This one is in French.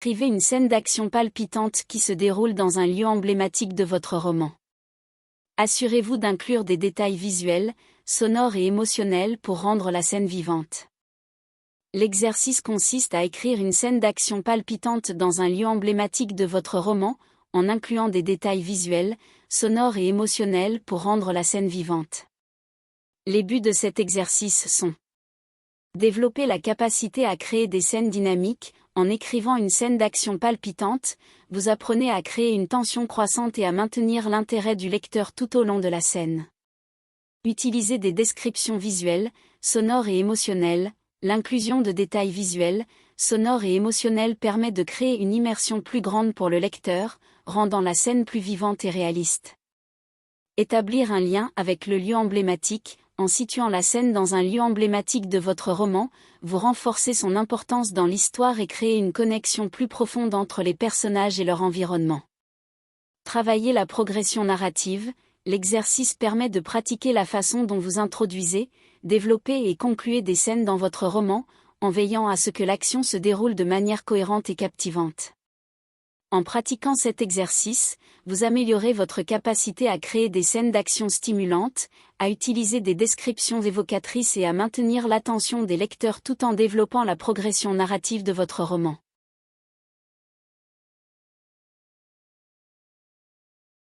Décrivez une scène d'action palpitante qui se déroule dans un lieu emblématique de votre roman. Assurez-vous d'inclure des détails visuels, sonores et émotionnels pour rendre la scène vivante. L'exercice consiste à écrire une scène d'action palpitante dans un lieu emblématique de votre roman, en incluant des détails visuels, sonores et émotionnels pour rendre la scène vivante. Les buts de cet exercice sont: développer la capacité à créer des scènes dynamiques. En écrivant une scène d'action palpitante, vous apprenez à créer une tension croissante et à maintenir l'intérêt du lecteur tout au long de la scène. Utiliser des descriptions visuelles, sonores et émotionnelles. L'inclusion de détails visuels, sonores et émotionnels permet de créer une immersion plus grande pour le lecteur, rendant la scène plus vivante et réaliste. Établir un lien avec le lieu emblématique. En situant la scène dans un lieu emblématique de votre roman, vous renforcez son importance dans l'histoire et créez une connexion plus profonde entre les personnages et leur environnement. Travailler la progression narrative. L'exercice permet de pratiquer la façon dont vous introduisez, développez et concluez des scènes dans votre roman, en veillant à ce que l'action se déroule de manière cohérente et captivante. En pratiquant cet exercice, vous améliorez votre capacité à créer des scènes d'action stimulantes, à utiliser des descriptions évocatrices et à maintenir l'attention des lecteurs tout en développant la progression narrative de votre roman.